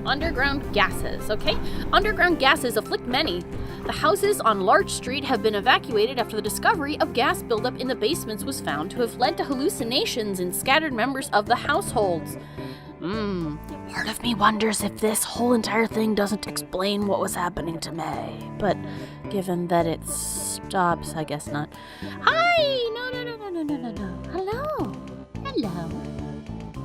Underground gases, okay? Underground gases afflict many. The houses on Larch Street have been evacuated after the discovery of gas buildup in the basements was found to have led to hallucinations in scattered members of the households. Part of me wonders if this whole entire thing doesn't explain what was happening to May. But given that it stops, I guess not. Hi! No. Hello.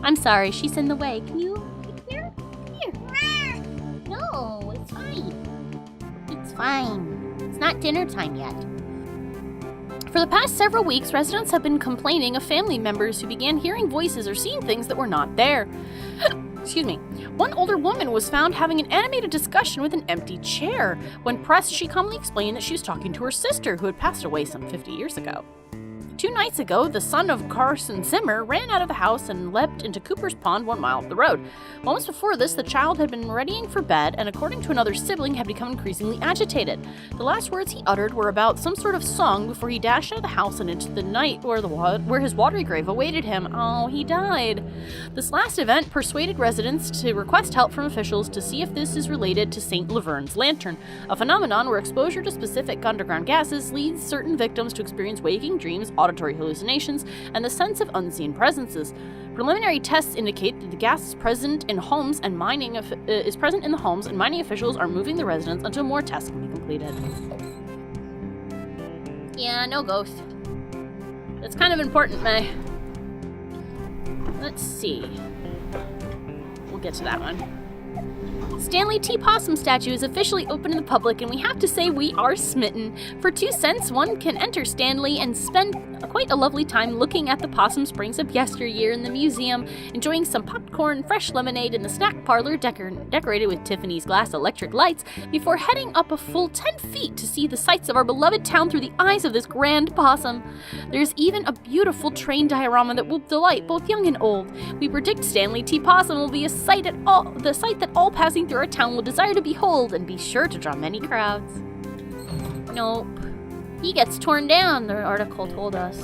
I'm sorry, she's in the way. Can you come here? Come here. No, it's fine. It's fine. It's not dinner time yet. For the past several weeks, residents have been complaining of family members who began hearing voices or seeing things that were not there. Excuse me. One older woman was found having an animated discussion with an empty chair. When pressed, she calmly explained that she was talking to her sister, who had passed away some 50 years ago. 2 nights ago, the son of Carson Zimmer ran out of the house and leapt into Cooper's Pond 1 mile up the road. Moments before this, the child had been readying for bed and, according to another sibling, had become increasingly agitated. The last words he uttered were about some sort of song before he dashed out of the house and into the night where his watery grave awaited him. Oh, he died. This last event persuaded residents to request help from officials to see if this is related to St. Laverne's lantern, a phenomenon where exposure to specific underground gases leads certain victims to experience waking dreams, auditory hallucinations, and the sense of unseen presences. Preliminary tests indicate that the gas is present in homes and mining officials are moving the residents until more tests can be completed. Yeah, no ghost. That's kind of important, May. Let's see. We'll get to that one. Stanley T. Possum statue is officially open to the public, and we have to say we are smitten. For 2 cents, one can enter Stanley and spend quite a lovely time looking at the Possum Springs of yesteryear in the museum, enjoying some popcorn, fresh lemonade in the snack parlor decorated with Tiffany's glass electric lights, before heading up a full 10 feet to see the sights of our beloved town through the eyes of this grand possum. There's even a beautiful train diorama that will delight both young and old. We predict Stanley T. Possum will be the sight that all passing through our town will desire to behold, and be sure to draw many crowds. Nope. He gets torn down, the article told us.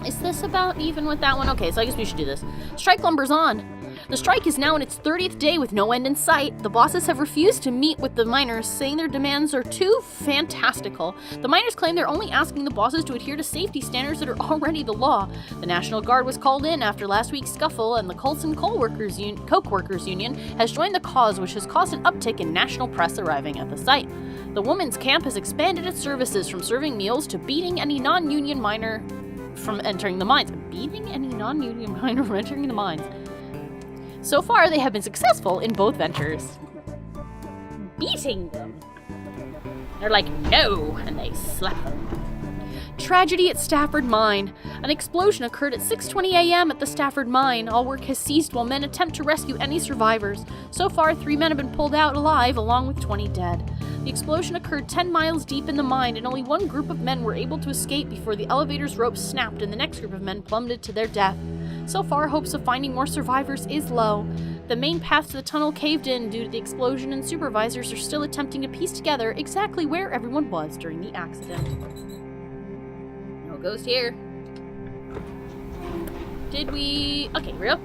Is this about even with that one? Okay, so I guess we should do this. Strike lumber's on. The strike is now in its 30th day with no end in sight. The bosses have refused to meet with the miners, saying their demands are too fantastical. The miners claim they're only asking the bosses to adhere to safety standards that are already the law. The National Guard was called in after last week's scuffle, and the Colson Coke Workers Union has joined the cause, which has caused an uptick in national press arriving at the site. The women's camp has expanded its services from serving meals to beating any non-union miner from entering the mines. Beating any non-union miner from entering the mines. So far, they have been successful in both ventures. Beating them. They're like, no, and they slap them. Tragedy at Stafford Mine. An explosion occurred at 6:20 a.m. at the Stafford Mine. All work has ceased while men attempt to rescue any survivors. So far, 3 men have been pulled out alive, along with 20 dead. The explosion occurred 10 miles deep in the mine, and only one group of men were able to escape before the elevator's rope snapped and the next group of men plummeted to their death. So far, hopes of finding more survivors is low. The main path to the tunnel caved in due to the explosion, and supervisors are still attempting to piece together exactly where everyone was during the accident. No ghost here. Okay, real.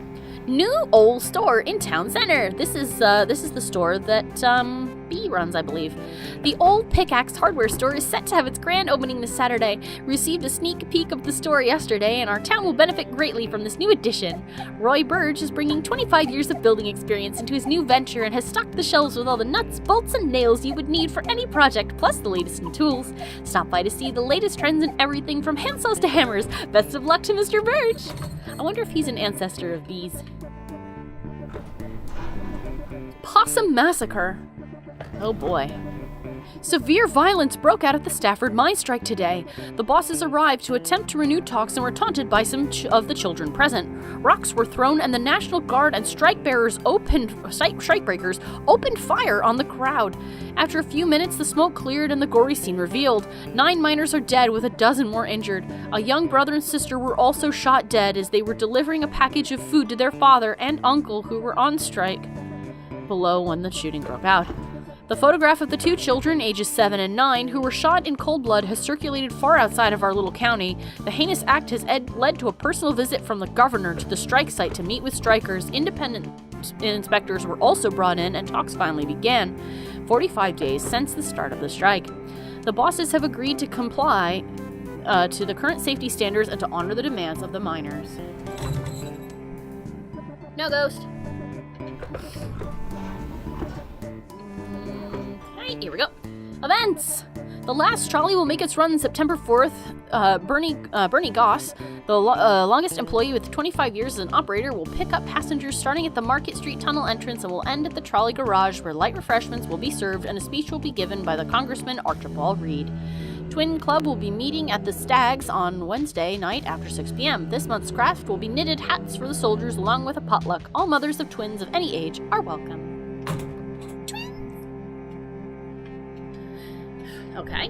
New old store in town center. This is the store that Bea runs, I believe. The old Pickaxe hardware store is set to have its grand opening this Saturday. We received a sneak peek of the store yesterday, and our town will benefit greatly from this new addition. Roy Burge is bringing 25 years of building experience into his new venture and has stocked the shelves with all the nuts, bolts, and nails you would need for any project, plus the latest in tools. Stop by to see the latest trends in everything from handsaws to hammers. Best of luck to Mr. Burge. I wonder if he's an ancestor of Bea's. Possum Massacre. Oh boy. Severe violence broke out at the Stafford mine strike today. The bosses arrived to attempt to renew talks and were taunted by some of the children present. Rocks were thrown, and the National Guard and strikebreakers opened fire on the crowd. After a few minutes, the smoke cleared and the gory scene revealed. 9 miners are dead, with a dozen more injured. A young brother and sister were also shot dead as they were delivering a package of food to their father and uncle, who were on strike below when the shooting broke out. The photograph of the two children, ages 7 and 9, who were shot in cold blood has circulated far outside of our little county. The heinous act has led to a personal visit from the governor to the strike site to meet with strikers. Independent inspectors were also brought in, and talks finally began, 45 days since the start of the strike. The bosses have agreed to comply to the current safety standards and to honor the demands of the miners. No ghost. Right, here we go. Events! The last trolley will make its run September 4th. Bernie Goss, the longest employee with 25 years as an operator, will pick up passengers starting at the Market Street Tunnel entrance and will end at the trolley garage, where light refreshments will be served and a speech will be given by the Congressman Archibald Reed. Twin Club will be meeting at the Stags on Wednesday night after 6 p.m. This month's craft will be knitted hats for the soldiers along with a potluck. All mothers of twins of any age are welcome. Okay.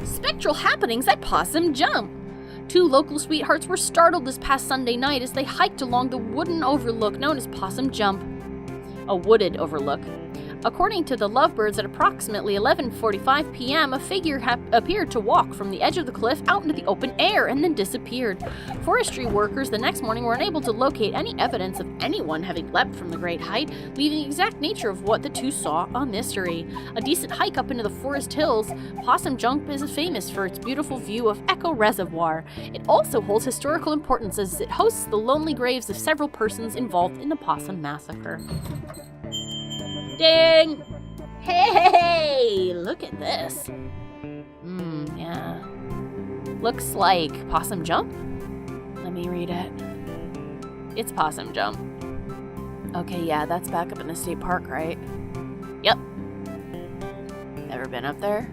Spectral happenings at Possum Jump. Two local sweethearts were startled this past Sunday night as they hiked along the wooden overlook known as Possum Jump. A wooded overlook. According to the Lovebirds, at approximately 11:45 p.m., a figure appeared to walk from the edge of the cliff out into the open air and then disappeared. Forestry workers the next morning were unable to locate any evidence of anyone having leapt from the great height, leaving the exact nature of what the two saw a mystery. A decent hike up into the forest hills, Possum Jump is famous for its beautiful view of Echo Reservoir. It also holds historical importance as it hosts the lonely graves of several persons involved in the Possum Massacre. Ding! Hey! Look at this. Yeah. Looks like Possum Jump? Let me read it. It's Possum Jump. Okay, yeah, that's back up in the state park, right? Yep. Ever been up there?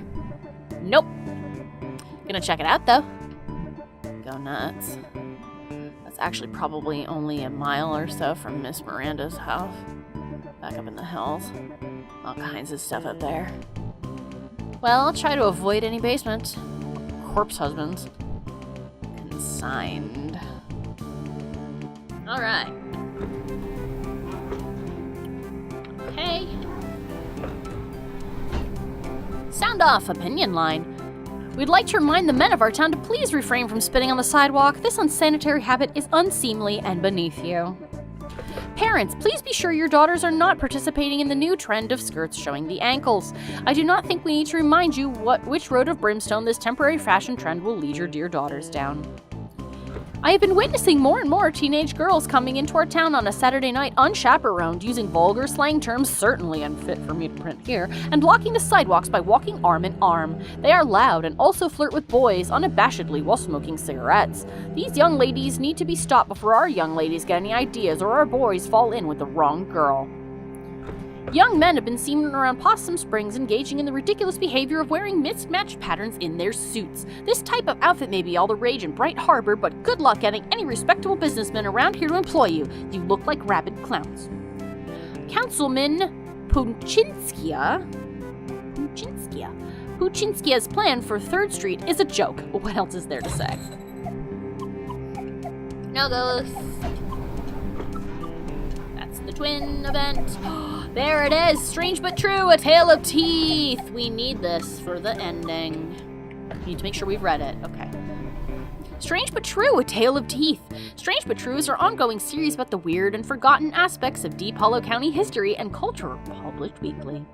Nope. Gonna check it out, though. Go nuts. That's actually probably only a mile or so from Miss Miranda's house. Back up in the hills. All kinds of stuff up there. Well, I'll try to avoid any basement. Corpse husbands. Consigned. Alright. Okay. Sound off, opinion line. We'd like to remind the men of our town to please refrain from spitting on the sidewalk. This unsanitary habit is unseemly and beneath you. Parents, please be sure your daughters are not participating in the new trend of skirts showing the ankles. I do not think we need to remind you which road of brimstone this temporary fashion trend will lead your dear daughters down. I have been witnessing more and more teenage girls coming into our town on a Saturday night unchaperoned, using vulgar slang terms certainly unfit for me to print here, and blocking the sidewalks by walking arm in arm. They are loud and also flirt with boys unabashedly while smoking cigarettes. These young ladies need to be stopped before our young ladies get any ideas or our boys fall in with the wrong girl. Young men have been seen around Possum Springs engaging in the ridiculous behavior of wearing mismatched patterns in their suits. This type of outfit may be all the rage in Bright Harbor, but good luck getting any respectable businessman around here to employ you. You look like rabid clowns. Councilman Puchinskia's plan for 3rd Street is a joke. What else is there to say? No ghosts. That's the twin event. There it is! Strange but true, a tale of teeth! We need this for the ending. We need to make sure we've read it. Okay. Strange but true, a tale of teeth. Strange but true is our ongoing series about the weird and forgotten aspects of Deep Hollow County history and culture, published weekly.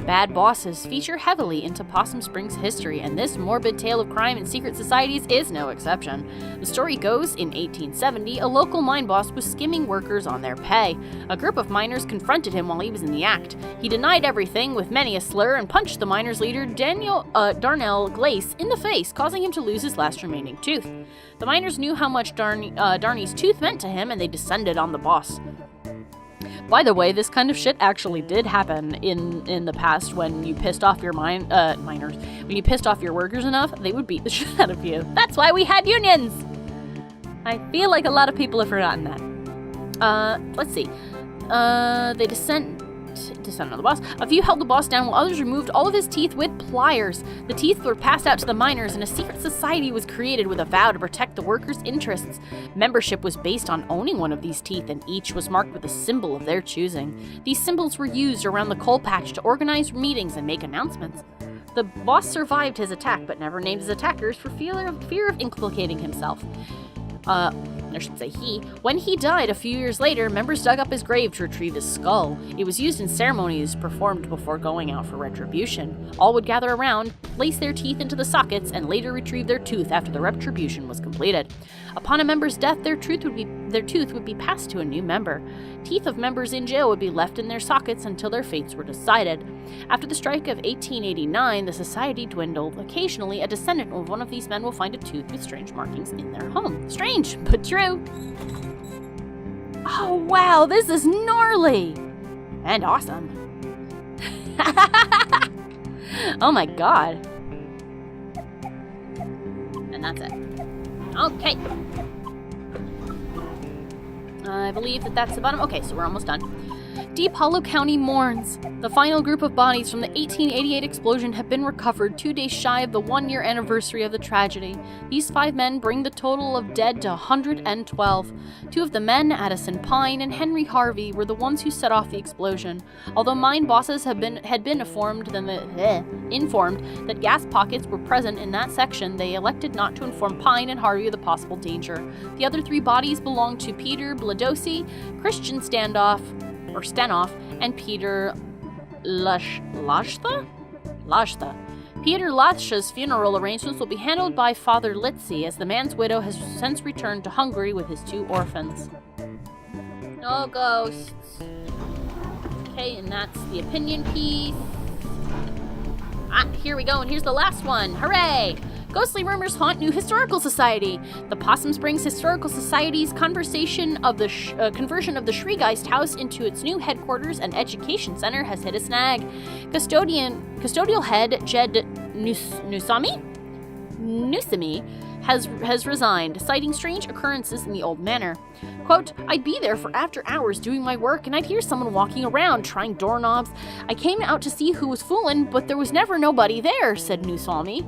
Bad Bosses feature heavily into Possum Springs history, and this morbid tale of crime and secret societies is no exception. The story goes, in 1870, a local mine boss was skimming workers on their pay. A group of miners confronted him while he was in the act. He denied everything with many a slur and punched the miners' leader, Darnell Glace, in the face, causing him to lose his last remaining tooth. The miners knew how much Darney's tooth meant to him, and they descended on the boss. By the way, this kind of shit actually did happen in the past. When you pissed off your miners, when you pissed off your workers enough, they would beat the shit out of you. That's why we had unions! I feel like a lot of people have forgotten that. Let's see. They descendant of the boss. A few held the boss down while others removed all of his teeth with pliers. The teeth were passed out to the miners, and a secret society was created with a vow to protect the workers' interests. Membership was based on owning one of these teeth, and each was marked with a symbol of their choosing. These symbols were used around the coal patch to organize meetings and make announcements. The boss survived his attack, but never named his attackers for fear of implicating himself. I should say he. When he died a few years later, members dug up his grave to retrieve his skull. It was used in ceremonies performed before going out for retribution. All would gather around, place their teeth into the sockets, and later retrieve their tooth after the retribution was completed. Upon a member's death, their tooth would be passed to a new member. Teeth of members in jail would be left in their sockets until their fates were decided. After the strike of 1889, the society dwindled. Occasionally, a descendant of one of these men will find a tooth with strange markings in their home. Strange, but true. Oh wow, this is gnarly! And awesome. Oh my god. And that's it. Okay. I believe that's the bottom. Okay, so we're almost done. Deep Hollow County mourns. The final group of bodies from the 1888 explosion have been recovered 2 days shy of the 1-year anniversary of the tragedy. These 5 men bring the total of dead to 112. 2 of the men, Addison Pine and Henry Harvey, were the ones who set off the explosion. Although mine bosses had been informed that gas pockets were present in that section, they elected not to inform Pine and Harvey of the possible danger. The other 3 bodies belonged to Peter Bladosi, Christian Stanoff, and Peter Lashta? Peter Lashta's funeral arrangements will be handled by Father Litzy, as the man's widow has since returned to Hungary with his 2 orphans. No ghosts. Okay, and that's the opinion piece. Here we go, and here's the last one. Hooray! Ghostly rumors haunt New Historical Society. The Possum Springs Historical Society's conversion of the Schreegeist House into its new headquarters and education center has hit a snag. Custodial head Jed Nusami has resigned, citing strange occurrences in the old manor. Quote, I'd be there for after hours doing my work, and I'd hear someone walking around, trying doorknobs. I came out to see who was fooling, but there was never nobody there, said Nusami.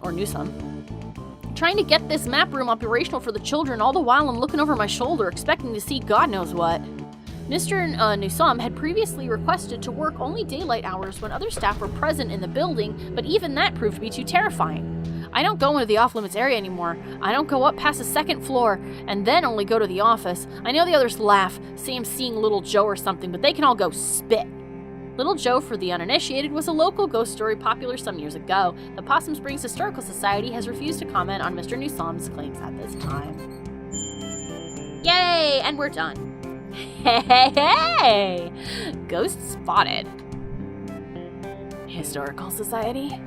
Or Newsom. Trying to get this map room operational for the children, all the while I'm looking over my shoulder, expecting to see God knows what. Mr. Newsom had previously requested to work only daylight hours when other staff were present in the building, but even that proved to be too terrifying. I don't go into the off-limits area anymore. I don't go up past the 2nd floor, and then only go to the office. I know the others laugh, say I'm seeing Little Joe or something, but they can all go spit. Little Joe, for the uninitiated, was a local ghost story popular some years ago. The Possum Springs Historical Society has refused to comment on Mr. Newsom's claims at this time. Yay! And we're done. Hey! Ghost spotted. Historical Society?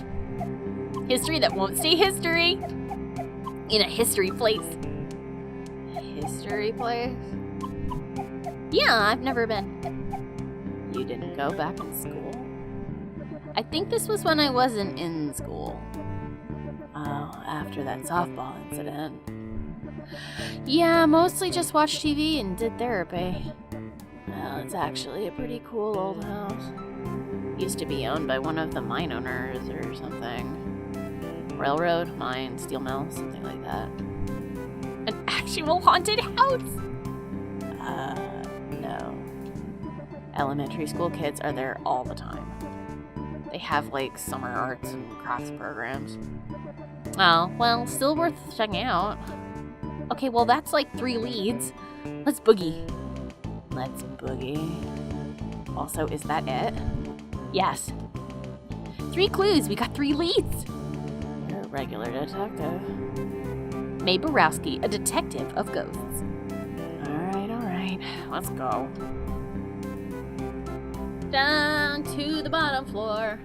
History that won't stay history. In a history place. History place? Yeah, I've never been. You didn't go back in school? I think this was when I wasn't in school. Oh, after that softball incident. Yeah, mostly just watched TV and did therapy. Well, it's actually a pretty cool old house. Used to be owned by one of the mine owners or something. Railroad, mine, steel mill, something like that. An actual haunted house? No. Elementary school kids are there all the time. They have, like, summer arts and crafts programs. Oh, well, still worth checking out. Okay, well, that's like 3 leads. Let's boogie. Let's boogie. Also, is that it? Yes. 3 clues. We got 3 leads. You're a regular detective. Mae Borowski, a detective of ghosts. All right. Let's go. Down to the bottom floor.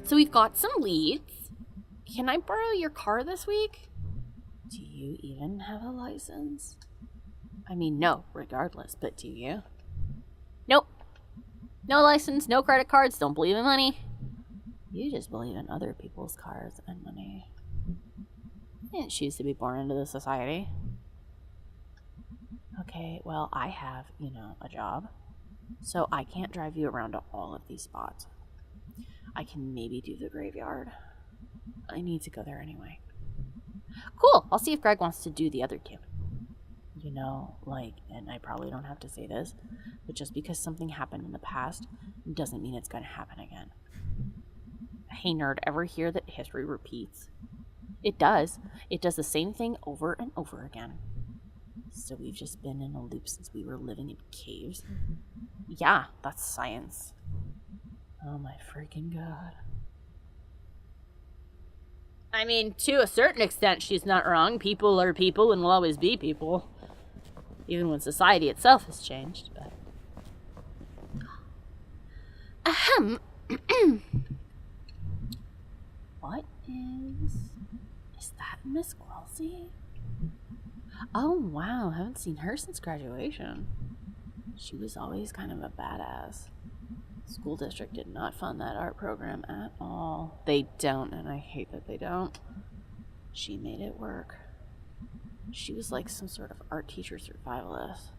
So we've got some leads. Can I borrow your car this week? Do you even have a license? I mean, no, regardless, but do you? Nope. No license, no credit cards, don't believe in money. You just believe in other people's cars and money. I didn't choose to be born into this society. Okay, well, I have, a job. So I can't drive you around to all of these spots. I can maybe do the graveyard. I need to go there anyway. Cool. I'll see if Gregg wants to do the other camp. You know, and I probably don't have to say this, but just because something happened in the past doesn't mean it's going to happen again. Hey, nerd, ever hear that history repeats? It does. It does the same thing over and over again. So we've just been in a loop since we were living in caves. Yeah, that's science. Oh my freaking god. I mean, to a certain extent, she's not wrong. People are people and will always be people. Even when society itself has changed, but... Ahem. What is that Miss Quilsey? Oh, wow. Haven't seen her since graduation. She was always kind of a badass. School district did not fund that art program at all. They don't, and I hate that they don't. She made it work. She was like some sort of art teacher survivalist.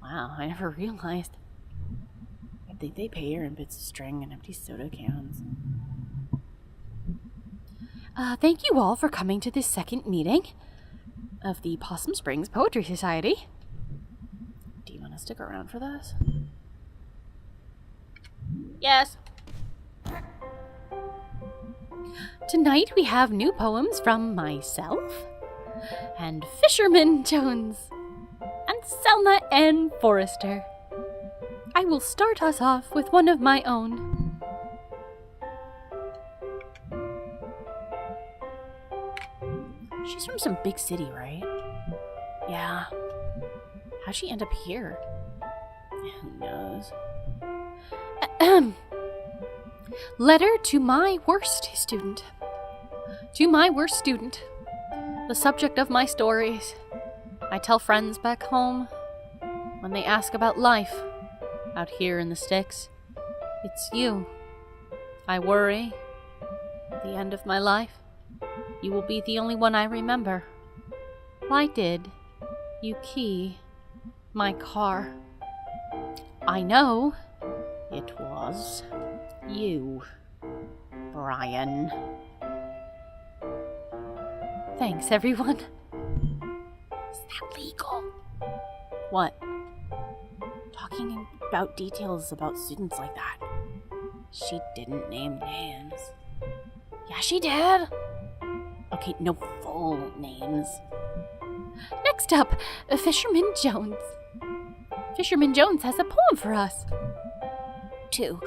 Wow, I never realized. I think they pay her in bits of string and empty soda cans. Thank you all for coming to this second meeting of the Possum Springs Poetry Society. Do you want to stick around for this? Yes. Tonight we have new poems from myself and Fisherman Jones and Selma Ann Forrester. I will start us off with one of my own. She's from some big city, right? Yeah. How'd she end up here? Who knows? Letter to my worst student. To my worst student. The subject of my stories. I tell friends back home when they ask about life out here in the sticks. It's you. I worry. At the end of my life, you will be the only one I remember. Why did you key my car? I know it was you, Brian. Thanks, everyone. Is that legal? What? Talking about details about students like that. She didn't name names. Yeah, she did. Okay, no full names. Next up, Fisherman Jones. Fisherman Jones has a poem for us. Two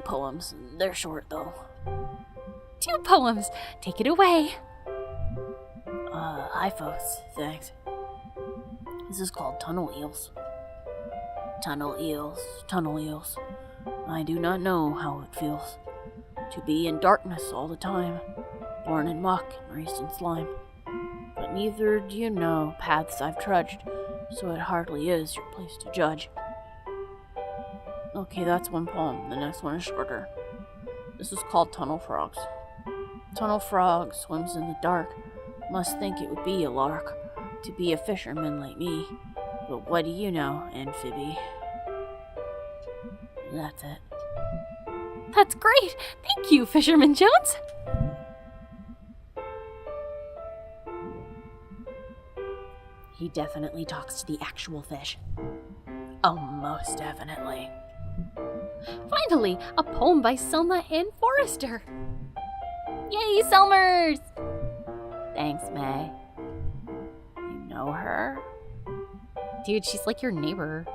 poems. They're short, though. 2 poems. Take it away. Hi, folks. Thanks. This is called Tunnel Eels. Tunnel eels, tunnel eels. I do not know how it feels to be in darkness all the time, born in muck and raised in slime. But neither do you know paths I've trudged, so it hardly is your place to judge. Okay, that's one poem. The next one is shorter. This is called Tunnel Frogs. Tunnel frog swims in the dark, must think it would be a lark to be a fisherman like me. But what do you know, Amphibie? That's it. That's great! Thank you, Fisherman Jones! He definitely talks to the actual fish. Oh, most definitely. Finally, a poem by Selma Ann Forrester. Yay, Selmers! Thanks, May. You know her? Dude, she's like your neighbor.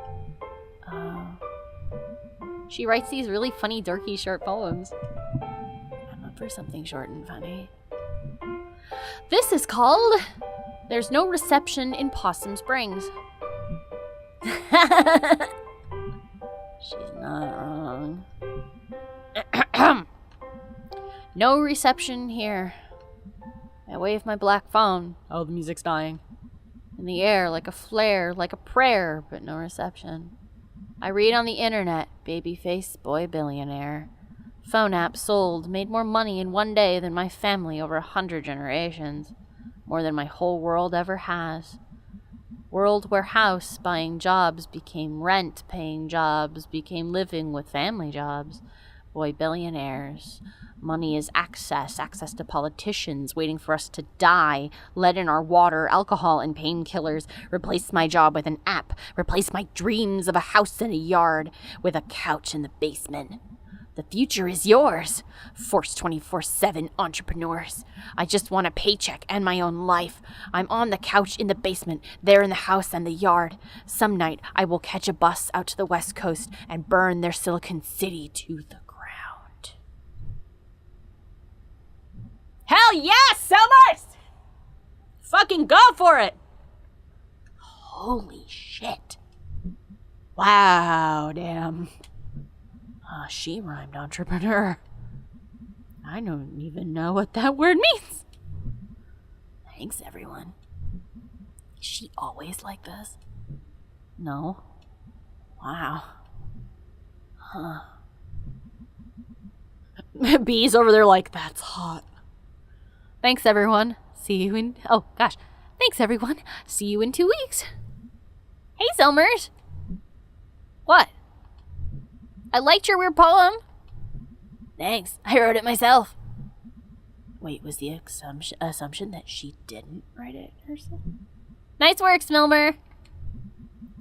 She writes these really funny, dorky, short poems. I'm up for something short and funny. This is called There's No Reception in Possum Springs. She's not wrong. No reception here. I wave my black phone. Oh, the music's dying. In the air, like a flare, like a prayer, but no reception. I read on the internet, babyface boy billionaire. Phone app sold, made more money in one day than my family over 100 generations. More than my whole world ever has. world where house buying jobs became rent paying jobs, became living with family jobs. Boy, billionaires. Money is access to politicians waiting for us to die, lead in our water, alcohol and painkillers, replace my job with an app, replace my dreams of a house and a yard with a couch in the basement. The future is yours, Force 24/7 entrepreneurs. I just want a paycheck and my own life. I'm on the couch in the basement, there in the house and the yard. Some night I will catch a bus out to the West Coast and burn their Silicon City to the ground. Hell yes, Summers! Fucking go for it! Holy shit. Wow, damn. She rhymed entrepreneur. I don't even know what that word means. Thanks, everyone. Is she always like this? No. Wow. Huh. Bee's over there like, that's hot. Thanks, everyone. See you in... Oh, gosh. Thanks, everyone. See you in 2 weeks. Hey, Selmers. What? I liked your weird poem. Thanks. I wrote it myself. Wait, was the assumption that she didn't write it herself? Nice work, Smilmer.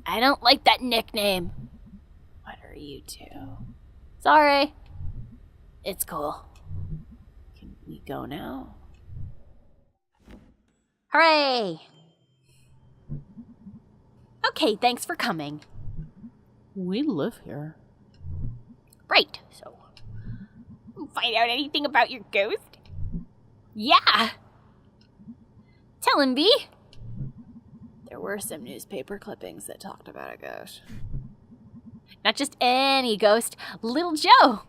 I don't like that nickname. What are you two? Sorry. It's cool. Can we go now? Hooray! Okay, thanks for coming. We live here. Right, so... Find out anything about your ghost? Yeah! Tell him, Bea. There were some newspaper clippings that talked about a ghost. Not just any ghost, Little Joe.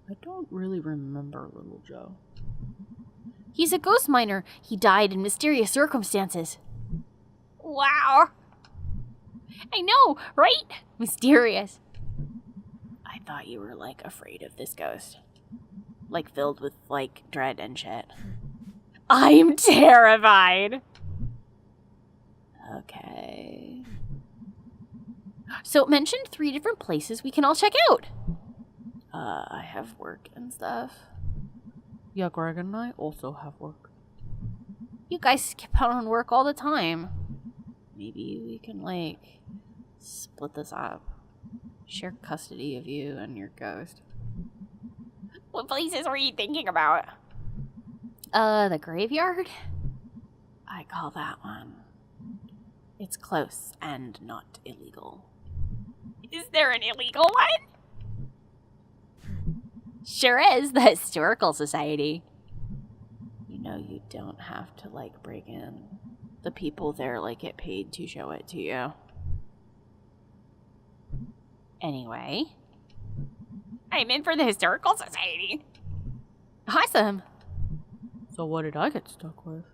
I don't really remember Little Joe. He's a ghost miner. He died in mysterious circumstances. Wow. I know, right? Mysterious. I thought you were, like, afraid of this ghost. Like, filled with, like, dread and shit. I'm terrified. Okay. So it mentioned 3 different places we can all check out. I have work and stuff. Yeah, Gregg and I also have work. You guys skip out on work all the time. Maybe we can, like, split this up. Share custody of you and your ghost. What places were you thinking about? The graveyard? I call that one. It's close and not illegal. Is there an illegal one? Sure is, the Historical Society. You know you don't have to, like, break in. The people there, like, get paid to show it to you. Anyway. I'm in for the Historical Society. Awesome. So what did I get stuck with?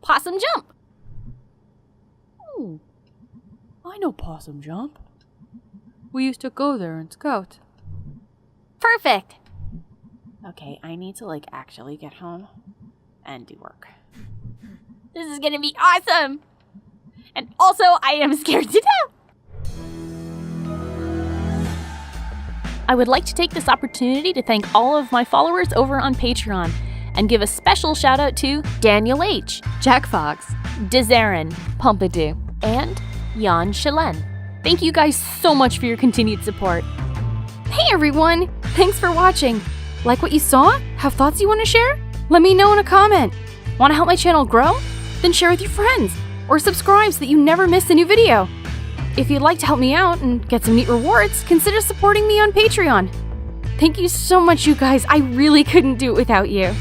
Possum Jump. Ooh. I know Possum Jump. We used to go there and scout. Perfect. Okay, I need to, like, actually get home and do work. This is gonna be awesome! And also, I am scared to death! I would like to take this opportunity to thank all of my followers over on Patreon and give a special shout out to Daniel H., Jack Fox, Dezarin, Pompidou, and Jan Chalen. Thank you guys so much for your continued support. Hey everyone! Thanks for watching. Like what you saw? Have thoughts you want to share? Let me know in a comment. Want to help my channel grow? Then share with your friends. Or subscribe so that you never miss a new video. If you'd like to help me out and get some neat rewards, consider supporting me on Patreon. Thank you so much, you guys. I really couldn't do it without you.